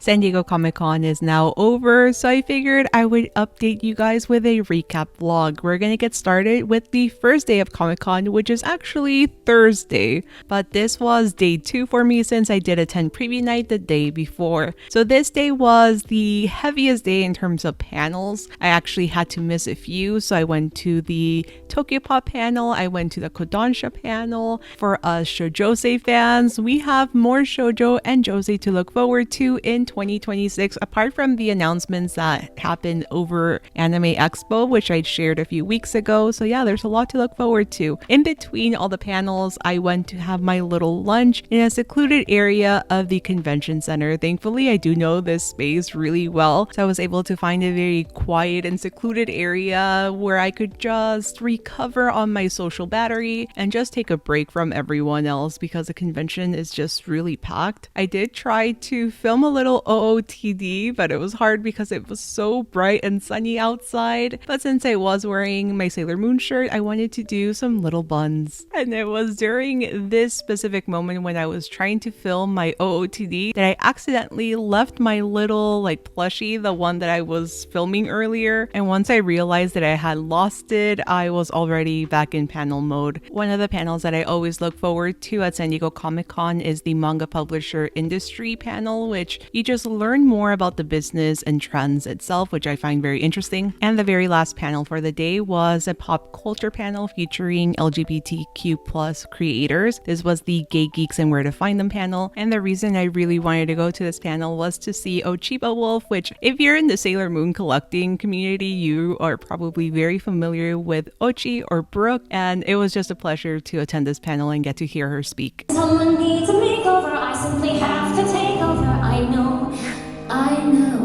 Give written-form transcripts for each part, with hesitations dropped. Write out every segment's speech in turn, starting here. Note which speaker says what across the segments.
Speaker 1: San Diego Comic-Con is now over, so I figured I would update you guys with a recap vlog. We're gonna get started with the first day of Comic-Con, which is actually Thursday, but this was day 2 for me since I did attend preview night the day before. So this day was the heaviest day in terms of panels. I actually had to miss a few, so I went to the Tokyo Pop panel, I went to the Kodansha panel. For us Shoujosei fans, we have more shoujo and josei to look forward to in 2026, apart from the announcements that happened over Anime Expo, which I shared a few weeks ago. So yeah, there's a lot to look forward to. In between all the panels, I went to have my little lunch in a secluded area of the convention center. Thankfully, I do know this space really well, so I was able to find a very quiet and secluded area where I could just recover on my social battery and just take a break from everyone else because the convention is just really packed. I did try to film a little OOTD, but it was hard because it was so bright and sunny outside. But since I was wearing my Sailor Moon shirt, I wanted to do some little buns. And it was during this specific moment when I was trying to film my OOTD that I accidentally left my little plushie, the one that I was filming earlier. And once I realized that I had lost it, I was already back in panel mode. One of the panels that I always look forward to at San Diego Comic-Con is the manga publisher industry panel, which you just learn more about the business and trends itself, which I find very interesting. And the very last panel for the day was a pop culture panel featuring LGBTQ plus creators. This was the Gay Geeks and Where to Find Them panel. And the reason I really wanted to go to this panel was to see Ochiba Wolf, which if you're in the Sailor Moon collecting community, you are probably very familiar with Ochi or Brooke. And it was just a pleasure to attend this panel and get to hear her speak.
Speaker 2: Someone needs a makeover, I simply have to take over. I know.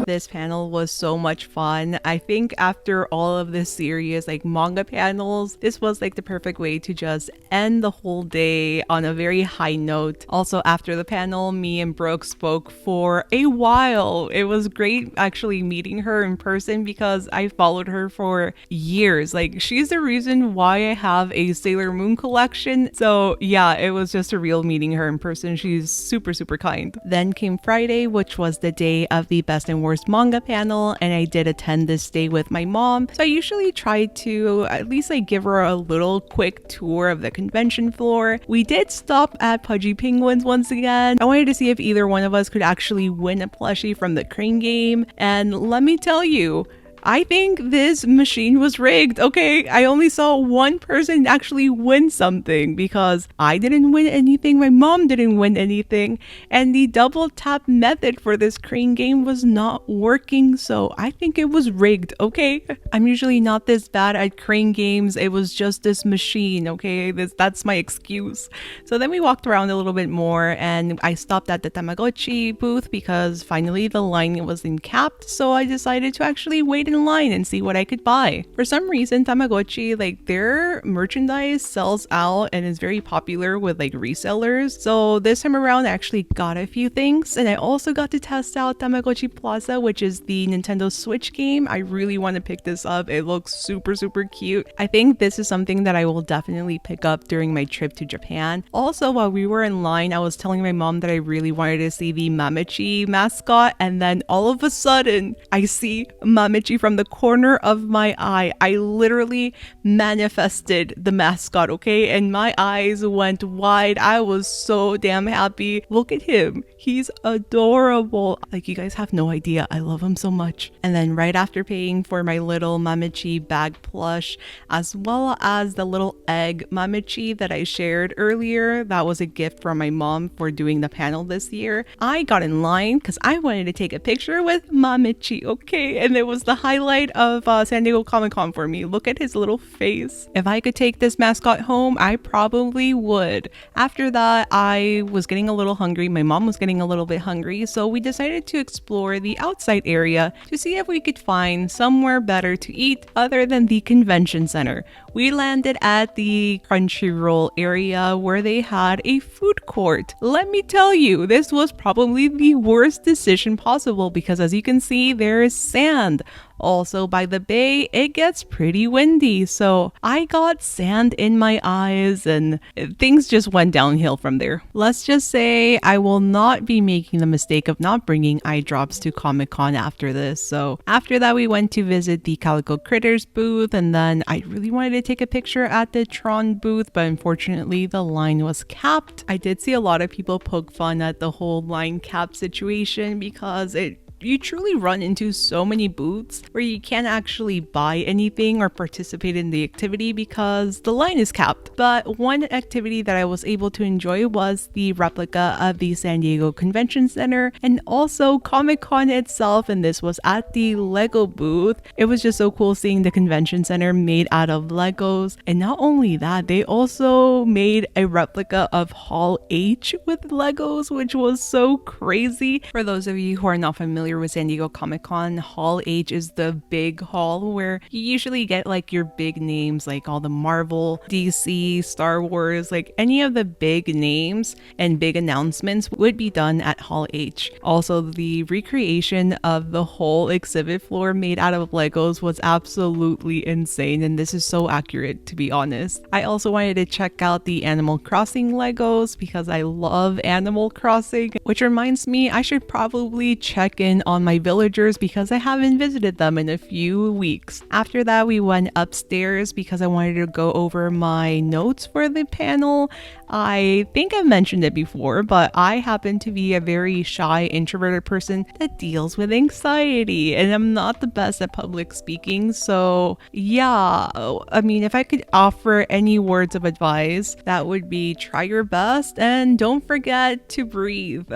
Speaker 1: This panel was so much fun. I think after all of this serious manga panels, this was the perfect way to just end the whole day on a very high note. Also, after the panel, me and Brooke spoke for a while. It was great actually meeting her in person because I followed her for years. She's the reason why I have a Sailor Moon collection. So yeah, it was just a real meeting her in person. She's super kind. Then came Friday, which was the day of the best and worst manga panel, and I did attend this day with my mom. So I usually try to at least give her a little quick tour of the convention floor. We did stop at Pudgy Penguins once again. I wanted to see if either one of us could actually win a plushie from the crane game, and let me tell you, I think this machine was rigged, okay? I only saw one person actually win something because I didn't win anything, my mom didn't win anything, and the double tap method for this crane game was not working, so I think it was rigged, okay? I'm usually not this bad at crane games, it was just this machine, okay? That's my excuse. So then we walked around a little bit more and I stopped at the Tamagotchi booth because finally the line wasn't capped, so I decided to actually wait in line and see what I could buy. For some reason, Tamagotchi, their merchandise sells out and is very popular with resellers. So this time around, I actually got a few things, and I also got to test out Tamagotchi Plaza, which is the Nintendo Switch game. I really want to pick this up. It looks super cute. I think this is something that I will definitely pick up during my trip to Japan. Also, while we were in line, I was telling my mom that I really wanted to see the Mamichi mascot, and then all of a sudden, I see Mamichi from the corner of my eye. I literally manifested the mascot, okay? And my eyes went wide. I was so damn happy. Look at him. He's adorable. You guys have no idea. I love him so much. And then right after paying for my little Mamichi bag plush, as well as the little egg Mamichi that I shared earlier, that was a gift from my mom for doing the panel this year, I got in line because I wanted to take a picture with Mamichi, okay? And it was the highlight of San Diego Comic-Con for me. Look at his little face. If I could take this mascot home, I probably would. After that, I was getting a little hungry. My mom was getting a little bit hungry, so we decided to explore the outside area to see if we could find somewhere better to eat other than the convention center. We landed at the Crunchyroll area where they had a food court. Let me tell you, this was probably the worst decision possible because as you can see, there is sand Also, by the bay, it gets pretty windy, so I got sand in my eyes and things just went downhill from there. Let's just say I will not be making the mistake of not bringing eye drops to Comic-Con after this. So after that, we went to visit the Calico Critters booth, and then I really wanted to take a picture at the Tron booth, but unfortunately the line was capped. I did see a lot of people poke fun at the whole line cap situation because you truly run into so many booths where you can't actually buy anything or participate in the activity because the line is capped. But one activity that I was able to enjoy was the replica of the San Diego Convention Center and also Comic-Con itself, and this was at the Lego booth. It was just so cool seeing the convention center made out of Legos, and not only that, they also made a replica of Hall H with Legos, which was so crazy. For those of you who are not familiar with San Diego Comic-Con, Hall H is the big hall where you usually get like your big names, like all the Marvel, DC, Star Wars, like any of the big names and big announcements would be done at Hall H. Also, the recreation of the whole exhibit floor made out of Legos was absolutely insane, and this is so accurate, to be honest. I also wanted to check out the Animal Crossing Legos because I love Animal Crossing, which reminds me I should probably check in on my villagers because I haven't visited them in a few weeks. After that, we went upstairs because I wanted to go over my notes for the panel. I think I've mentioned it before, but I happen to be a very shy, introverted person that deals with anxiety, and I'm not the best at public speaking. So yeah, I mean, if I could offer any words of advice, that would be try your best and don't forget to breathe,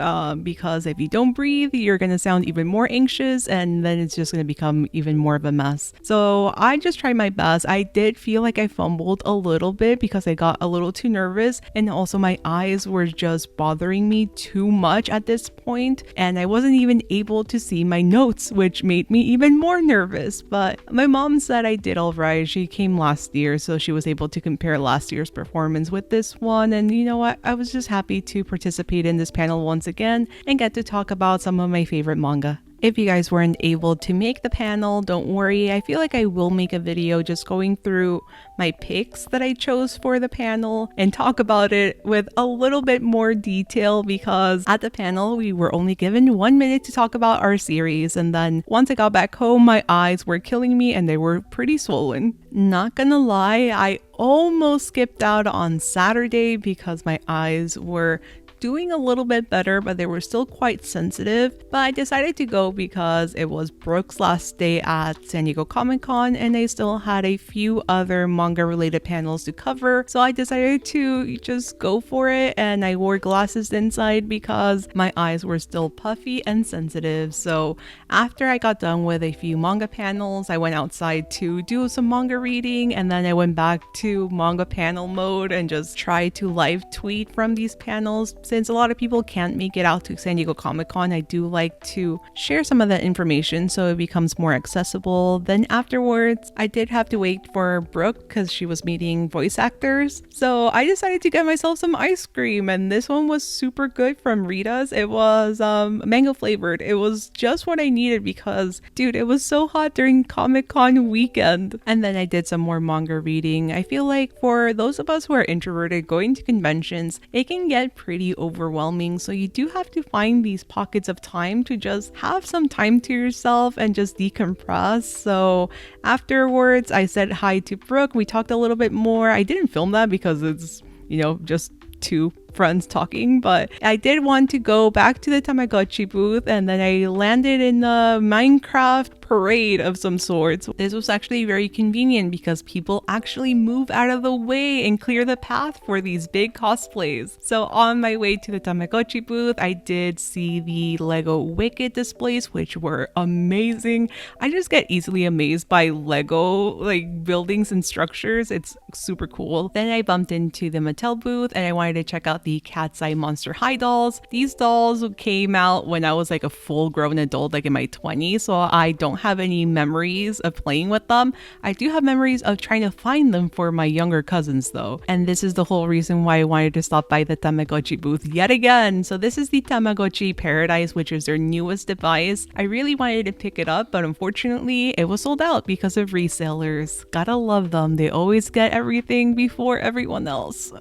Speaker 1: because if you don't breathe, you're gonna sound even more anxious, and then it's just gonna become even more of a mess. So I just tried my best. I did feel like I fumbled a little bit because I got a little too nervous, and also my eyes were just bothering me too much at this point, and I wasn't even able to see my notes, which made me even more nervous. But my mom said I did all right. She came last year, so she was able to compare last year's performance with this one, and you know what, I was just happy to participate in this panel once again and get to talk about some of my favorite manga. If you guys weren't able to make the panel, don't worry. I feel like I will make a video just going through my picks that I chose for the panel and talk about it with a little bit more detail, because at the panel we were only given 1 minute to talk about our series, and then once I got back home my eyes were killing me and they were pretty swollen. Not gonna lie, I almost skipped out on Saturday because my eyes were doing a little bit better, but they were still quite sensitive. But I decided to go because it was Brooke's last day at San Diego Comic-Con and they still had a few other manga related panels to cover. So I decided to just go for it, and I wore glasses inside because my eyes were still puffy and sensitive. So after I got done with a few manga panels, I went outside to do some manga reading, and then I went back to manga panel mode and just tried to live tweet from these panels. Since a lot of people can't make it out to San Diego Comic-Con, I do like to share some of that information so it becomes more accessible. Then afterwards, I did have to wait for Brooke because she was meeting voice actors. So I decided to get myself some ice cream, and this one was super good from Rita's. It was mango flavored. It was just what I needed because, dude, it was so hot during Comic-Con weekend. And then I did some more manga reading. I feel like for those of us who are introverted, going to conventions, it can get pretty overwhelming, so you do have to find these pockets of time to just have some time to yourself and just decompress. So afterwards I said hi to Brooke, we talked a little bit more. I didn't film that because it's, you know, just two friends talking, but I did want to go back to the Tamagotchi booth, and then I landed in the Minecraft parade of some sorts. This was actually very convenient because people actually move out of the way and clear the path for these big cosplays. So on my way to the Tamagotchi booth, I did see the Lego Wicked displays, which were amazing. I just get easily amazed by Lego like buildings and structures. It's super cool. Then I bumped into the Mattel booth and I wanted to check out the Cat's Eye Monster High dolls. These dolls came out when I was like a full grown adult, like in my 20s, so I don't have any memories of playing with them. I do have memories of trying to find them for my younger cousins though, and this is the whole reason why I wanted to stop by the Tamagotchi booth yet again. So this is the Tamagotchi Paradise, which is their newest device. I really wanted to pick it up, but unfortunately it was sold out because of resellers. Gotta love them. They always get everything before everyone else.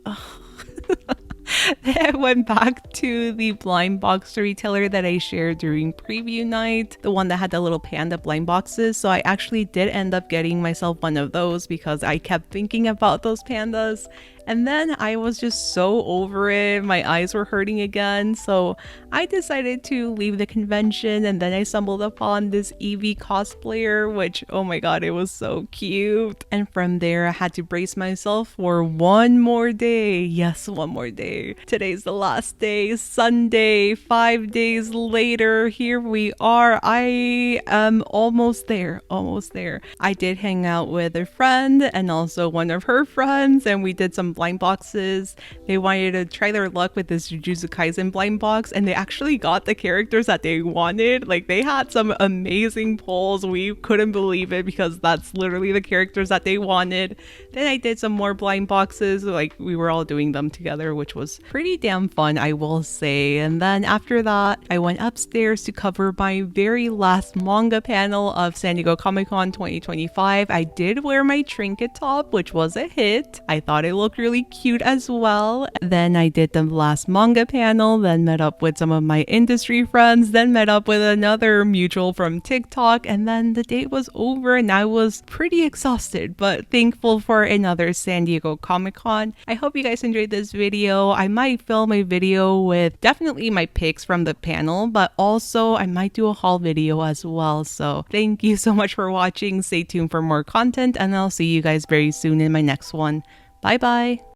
Speaker 1: Then I went back to the blind box retailer that I shared during preview night, the one that had the little panda blind boxes. So I actually did end up getting myself one of those because I kept thinking about those pandas. And then I was just so over it. My eyes were hurting again. So I decided to leave the convention, and then I stumbled upon this Eevee cosplayer, which, oh my god, it was so cute. And from there, I had to brace myself for one more day. Yes, one more day. Today's the last day, Sunday, 5 days later. Here we are. I am almost there, almost there. I did hang out with a friend and also one of her friends, and we did some blind boxes. They wanted to try their luck with this Jujutsu Kaisen blind box, and they actually got the characters that they wanted. Like, they had some amazing pulls. We couldn't believe it because that's literally the characters that they wanted. Then I did some more blind boxes, like we were all doing them together, which was pretty damn fun, I will say. And then after that, I went upstairs to cover my very last manga panel of San Diego Comic-Con 2025. I did wear my trinket top, which was a hit. I thought it looked really cute as well. Then I did the last manga panel, then met up with some of my industry friends, then met up with another mutual from TikTok, and then the date was over and I was pretty exhausted, but thankful for another San Diego Comic-Con. I hope you guys enjoyed this video. I might film a video with definitely my picks from the panel, but also I might do a haul video as well. So thank you so much for watching. Stay tuned for more content, and I'll see you guys very soon in my next one. Bye bye.